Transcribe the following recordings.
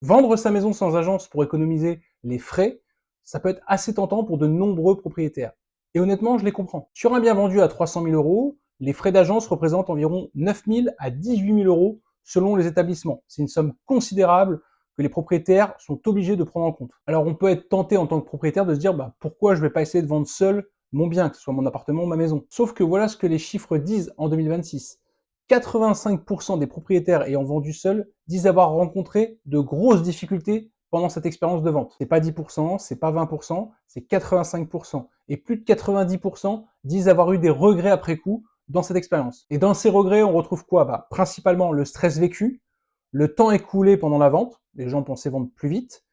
Vendre sa maison sans agence pour économiser les frais, ça peut être assez tentant pour de nombreux propriétaires. Et honnêtement, je les comprends. Sur un bien vendu à 300 000 euros, les frais d'agence représentent environ 9 000 à 18 000 euros selon les établissements. C'est une somme considérable que les propriétaires sont obligés de prendre en compte. Alors on peut être tenté en tant que propriétaire de se dire pourquoi je ne vais pas essayer de vendre seul mon bien, que ce soit mon appartement ou ma maison. Sauf que voilà ce que les chiffres disent en 2026. 85% des propriétaires ayant vendu seuls disent avoir rencontré de grosses difficultés pendant cette expérience de vente. C'est pas 10%, c'est pas 20%, c'est 85%. Et plus de 90% disent avoir eu des regrets après coup dans cette expérience. Et dans ces regrets, on retrouve quoi? Principalement le stress vécu, le temps écoulé pendant la vente, les gens pensaient vendre plus vite,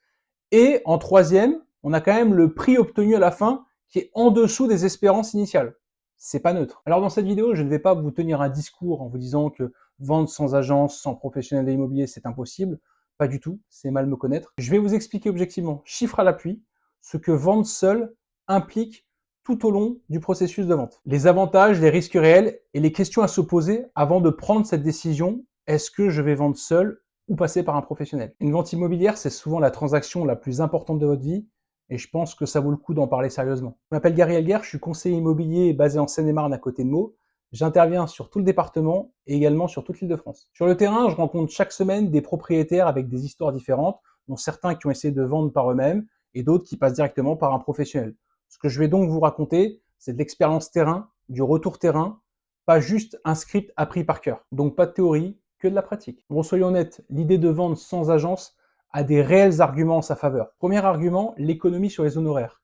et en troisième, on a quand même le prix obtenu à la fin qui est en dessous des espérances initiales. C'est pas neutre. Alors dans cette vidéo, je ne vais pas vous tenir un discours en vous disant que vendre sans agence, sans professionnel de l'immobilier, c'est impossible. Pas du tout, c'est mal me connaître. Je vais vous expliquer objectivement, chiffre à l'appui, ce que vendre seul implique tout au long du processus de vente. Les avantages, les risques réels et les questions à se poser avant de prendre cette décision. Est-ce que je vais vendre seul ou passer par un professionnel? Une vente immobilière, c'est souvent la transaction la plus importante de votre vie et je pense que ça vaut le coup d'en parler sérieusement. Je m'appelle Gary Elguer, je suis conseiller immobilier basé en Seine-et-Marne à côté de Meaux. J'interviens sur tout le département et également sur toute l'Île-de-France. Sur le terrain, je rencontre chaque semaine des propriétaires avec des histoires différentes, dont certains qui ont essayé de vendre par eux-mêmes et d'autres qui passent directement par un professionnel. Ce que je vais donc vous raconter, c'est de l'expérience terrain, du retour terrain, pas juste un script appris par cœur. Donc pas de théorie, que de la pratique. Bon, soyons honnêtes, l'idée de vendre sans agence a des réels arguments en sa faveur. Premier argument, l'économie sur les honoraires.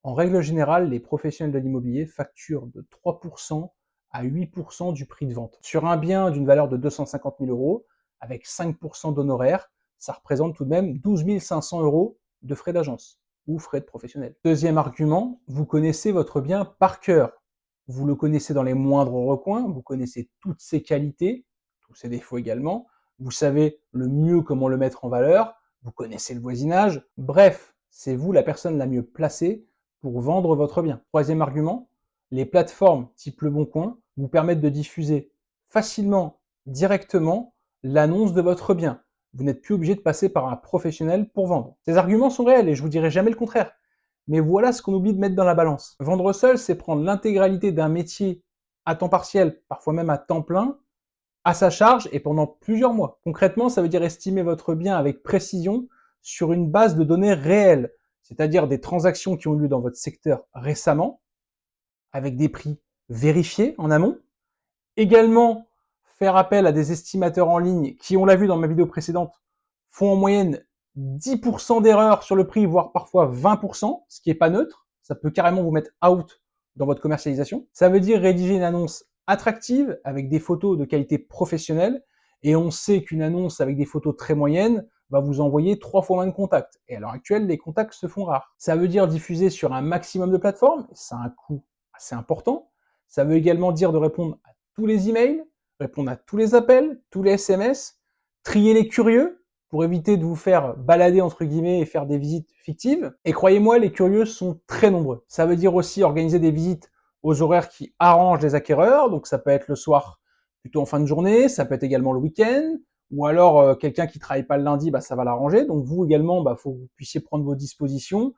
En règle générale, les professionnels de l'immobilier facturent de 3% à 8% du prix de vente. Sur un bien d'une valeur de 250 000 euros, avec 5% d'honoraires, ça représente tout de même 12 500 euros de frais d'agence ou frais de professionnel. Deuxième argument, vous connaissez votre bien par cœur. Vous le connaissez dans les moindres recoins, vous connaissez toutes ses qualités, tous ses défauts également, vous savez le mieux comment le mettre en valeur, vous connaissez le voisinage, bref, c'est vous la personne la mieux placée pour vendre votre bien. Troisième argument, les plateformes type Le Bon Coin vous permettent de diffuser facilement, directement, l'annonce de votre bien. Vous n'êtes plus obligé de passer par un professionnel pour vendre. Ces arguments sont réels et je vous dirai jamais le contraire. Mais voilà ce qu'on oublie de mettre dans la balance. Vendre seul, c'est prendre l'intégralité d'un métier à temps partiel, parfois même à temps plein, à sa charge et pendant plusieurs mois. Concrètement, ça veut dire estimer votre bien avec précision sur une base de données réelles, c'est-à-dire des transactions qui ont eu lieu dans votre secteur récemment, avec des prix vérifiés en amont. Également, faire appel à des estimateurs en ligne qui, on l'a vu dans ma vidéo précédente, font en moyenne 10% d'erreurs sur le prix, voire parfois 20%, ce qui n'est pas neutre. Ça peut carrément vous mettre out dans votre commercialisation. Ça veut dire rédiger une annonce attractive avec des photos de qualité professionnelle. Et on sait qu'une annonce avec des photos très moyennes va vous envoyer 3 fois moins de contacts. Et à l'heure actuelle, les contacts se font rares. Ça veut dire diffuser sur un maximum de plateformes. Ça a un coût assez important. Ça veut également dire de répondre à tous les emails, répondre à tous les appels, tous les SMS, trier les curieux pour éviter de vous faire balader entre guillemets et faire des visites fictives. Et croyez-moi, les curieux sont très nombreux. Ça veut dire aussi organiser des visites aux horaires qui arrangent les acquéreurs, donc ça peut être le soir plutôt en fin de journée, ça peut être également le week-end, ou alors quelqu'un qui travaille pas le lundi, ça va l'arranger. Donc vous également, faut que vous puissiez prendre vos dispositions,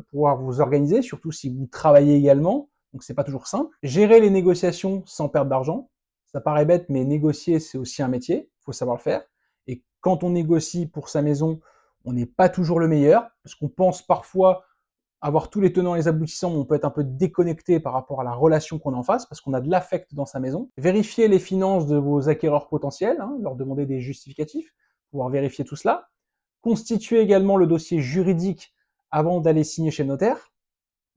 pouvoir vous organiser, surtout si vous travaillez également. Donc c'est pas toujours simple. Gérer les négociations sans perdre d'argent, ça paraît bête, mais négocier c'est aussi un métier, il faut savoir le faire. Et quand on négocie pour sa maison, on n'est pas toujours le meilleur, parce qu'on pense parfois avoir tous les tenants et les aboutissants, mais on peut être un peu déconnecté par rapport à la relation qu'on a en face, parce qu'on a de l'affect dans sa maison. Vérifier les finances de vos acquéreurs potentiels, leur demander des justificatifs, pouvoir vérifier tout cela. Constituer également le dossier juridique avant d'aller signer chez le notaire.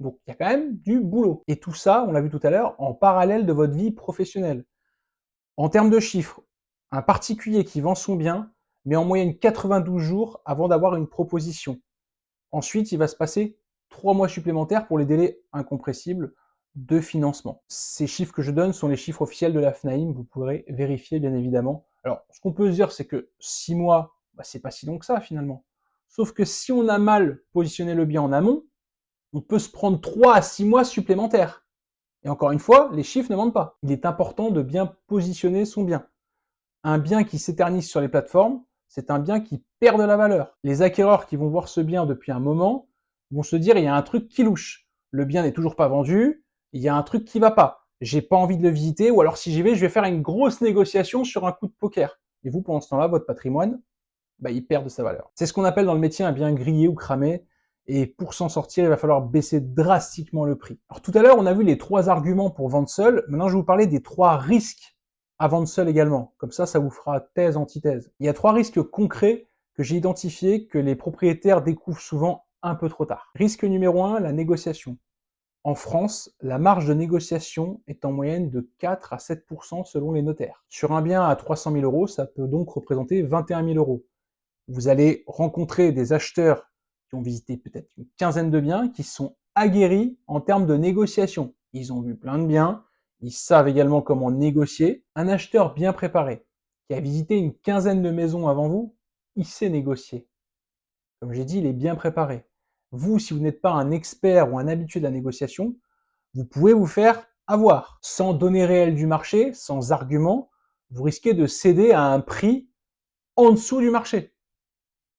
Donc il y a quand même du boulot. Et tout ça, on l'a vu tout à l'heure, en parallèle de votre vie professionnelle. En termes de chiffres, un particulier qui vend son bien met en moyenne 92 jours avant d'avoir une proposition. Ensuite, il va se passer 3 mois supplémentaires pour les délais incompressibles de financement. Ces chiffres que je donne sont les chiffres officiels de la FNAIM, vous pourrez vérifier bien évidemment. Alors, ce qu'on peut se dire, c'est que 6 mois, c'est pas si long que ça finalement. Sauf que si on a mal positionné le bien en amont, on peut se prendre 3 à 6 mois supplémentaires. Et encore une fois, les chiffres ne mentent pas. Il est important de bien positionner son bien. Un bien qui s'éternise sur les plateformes, c'est un bien qui perd de la valeur. Les acquéreurs qui vont voir ce bien depuis un moment vont se dire, il y a un truc qui louche. Le bien n'est toujours pas vendu, il y a un truc qui va pas. J'ai pas envie de le visiter, ou alors si j'y vais, je vais faire une grosse négociation sur un coup de poker. Et vous, pendant ce temps-là, votre patrimoine, il perd de sa valeur. C'est ce qu'on appelle dans le métier un bien grillé ou cramé, et pour s'en sortir, il va falloir baisser drastiquement le prix. Alors tout à l'heure, on a vu les 3 arguments pour vendre seul, maintenant je vais vous parler des 3 risques à vendre seul également. Comme ça vous fera thèse, antithèse. Il y a 3 risques concrets que j'ai identifiés que les propriétaires découvrent souvent un peu trop tard. Risque numéro 1, la négociation. En France, la marge de négociation est en moyenne de 4 à 7% selon les notaires. Sur un bien à 300 000 euros, ça peut donc représenter 21 000 euros. Vous allez rencontrer des acheteurs qui ont visité peut-être une quinzaine de biens, qui sont aguerris en termes de négociation. Ils ont vu plein de biens, ils savent également comment négocier. Un acheteur bien préparé, qui a visité une quinzaine de maisons avant vous, il sait négocier. Comme j'ai dit, il est bien préparé. Vous, si vous n'êtes pas un expert ou un habitué de la négociation, vous pouvez vous faire avoir. Sans données réelles du marché, sans argument, vous risquez de céder à un prix en dessous du marché.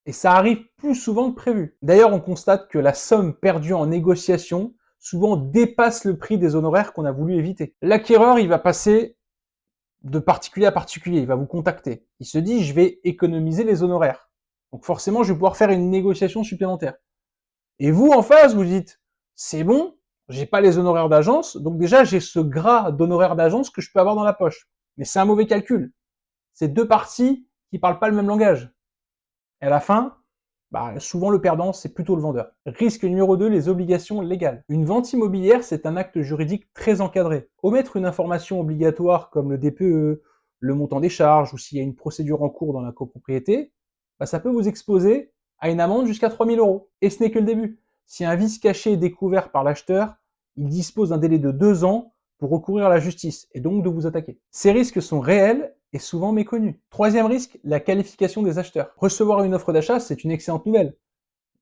Et ça arrive plus souvent que prévu. D'ailleurs, on constate que la somme perdue en négociation souvent dépasse le prix des honoraires qu'on a voulu éviter. L'acquéreur, il va passer de particulier à particulier, il va vous contacter. Il se dit, je vais économiser les honoraires. Donc forcément, je vais pouvoir faire une négociation supplémentaire. Et vous, en face, vous dites, c'est bon, j'ai pas les honoraires d'agence, donc déjà, j'ai ce gras d'honoraires d'agence que je peux avoir dans la poche. Mais c'est un mauvais calcul. C'est 2 parties qui parlent pas le même langage. Et à la fin, souvent le perdant, c'est plutôt le vendeur. Risque numéro 2, les obligations légales. Une vente immobilière, c'est un acte juridique très encadré. Omettre une information obligatoire comme le DPE, le montant des charges ou s'il y a une procédure en cours dans la copropriété, ça peut vous exposer à une amende jusqu'à 3 000 euros. Et ce n'est que le début. Si un vice caché est découvert par l'acheteur, il dispose d'un délai de 2 ans pour recourir à la justice et donc de vous attaquer. Ces risques sont réels et souvent méconnu. Troisième risque, la qualification des acheteurs. Recevoir une offre d'achat, c'est une excellente nouvelle,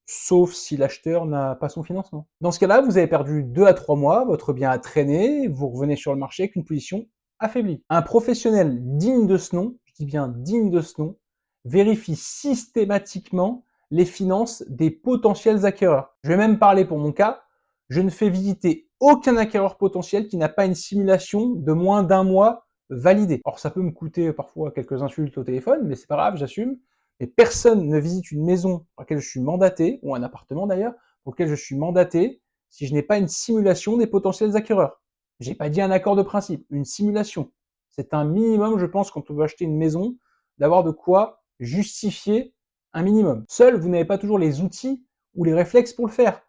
sauf si l'acheteur n'a pas son financement. Dans ce cas-là, vous avez perdu 2 à 3 mois, votre bien a traîné, vous revenez sur le marché avec une position affaiblie. Un professionnel digne de ce nom, je dis bien digne de ce nom, vérifie systématiquement les finances des potentiels acquéreurs. Je vais même parler pour mon cas, je ne fais visiter aucun acquéreur potentiel qui n'a pas une simulation de moins d'1 mois validé. Alors ça peut me coûter parfois quelques insultes au téléphone, mais c'est pas grave, j'assume. Mais personne ne visite une maison pour laquelle je suis mandaté, ou un appartement d'ailleurs, pour lequel je suis mandaté, si je n'ai pas une simulation des potentiels acquéreurs. J'ai pas dit un accord de principe, une simulation. C'est un minimum, je pense, quand on veut acheter une maison, d'avoir de quoi justifier un minimum. Seul, vous n'avez pas toujours les outils ou les réflexes pour le faire.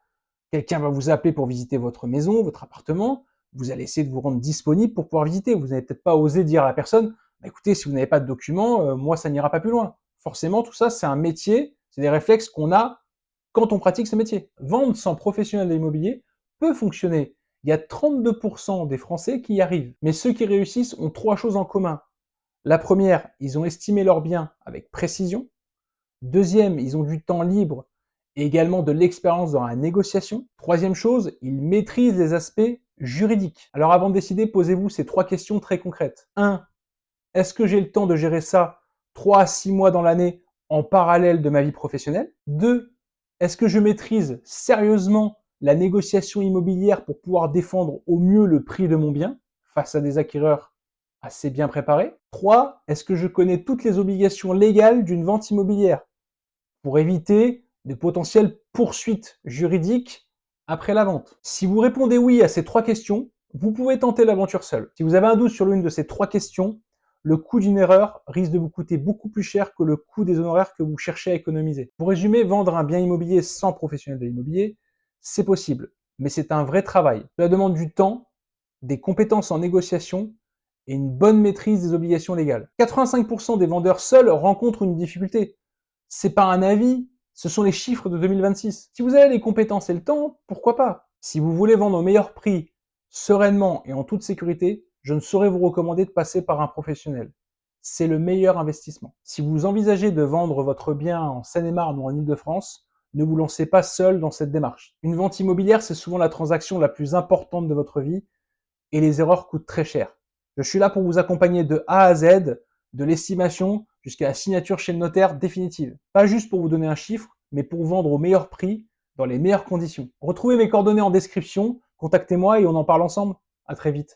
Quelqu'un va vous appeler pour visiter votre maison, votre appartement, vous allez essayer de vous rendre disponible pour pouvoir visiter. Vous n'allez peut-être pas oser dire à la personne, écoutez, si vous n'avez pas de documents, moi ça n'ira pas plus loin. Forcément, tout ça, c'est un métier, c'est des réflexes qu'on a quand on pratique ce métier. Vendre sans professionnel de l'immobilier peut fonctionner. Il y a 32% des Français qui y arrivent. Mais ceux qui réussissent ont 3 choses en commun. La première, ils ont estimé leur bien avec précision. Deuxième, ils ont du temps libre et également de l'expérience dans la négociation. Troisième chose, ils maîtrisent les aspects juridiques. Alors avant de décider, posez-vous ces 3 questions très concrètes. 1. Est-ce que j'ai le temps de gérer ça 3 à 6 mois dans l'année en parallèle de ma vie professionnelle? 2. Est-ce que je maîtrise sérieusement la négociation immobilière pour pouvoir défendre au mieux le prix de mon bien face à des acquéreurs assez bien préparés? 3. Est-ce que je connais toutes les obligations légales d'une vente immobilière pour éviter de potentielles poursuites juridiques après la vente? Si vous répondez oui à ces 3 questions, vous pouvez tenter l'aventure seul. Si vous avez un doute sur l'une de ces 3 questions, le coût d'une erreur risque de vous coûter beaucoup plus cher que le coût des honoraires que vous cherchez à économiser. Pour résumer, vendre un bien immobilier sans professionnel de l'immobilier, c'est possible, mais c'est un vrai travail. Cela demande du temps, des compétences en négociation et une bonne maîtrise des obligations légales. 85% des vendeurs seuls rencontrent une difficulté. C'est pas un avis, ce sont les chiffres de 2026. Si vous avez les compétences et le temps, pourquoi pas? Si vous voulez vendre au meilleur prix, sereinement et en toute sécurité, je ne saurais vous recommander de passer par un professionnel. C'est le meilleur investissement. Si vous envisagez de vendre votre bien en Seine-et-Marne ou en Île-de-France, ne vous lancez pas seul dans cette démarche. Une vente immobilière, c'est souvent la transaction la plus importante de votre vie et les erreurs coûtent très cher. Je suis là pour vous accompagner de A à Z, de l'estimation jusqu'à la signature chez le notaire définitive. Pas juste pour vous donner un chiffre, mais pour vendre au meilleur prix, dans les meilleures conditions. Retrouvez mes coordonnées en description, contactez-moi et on en parle ensemble. À très vite.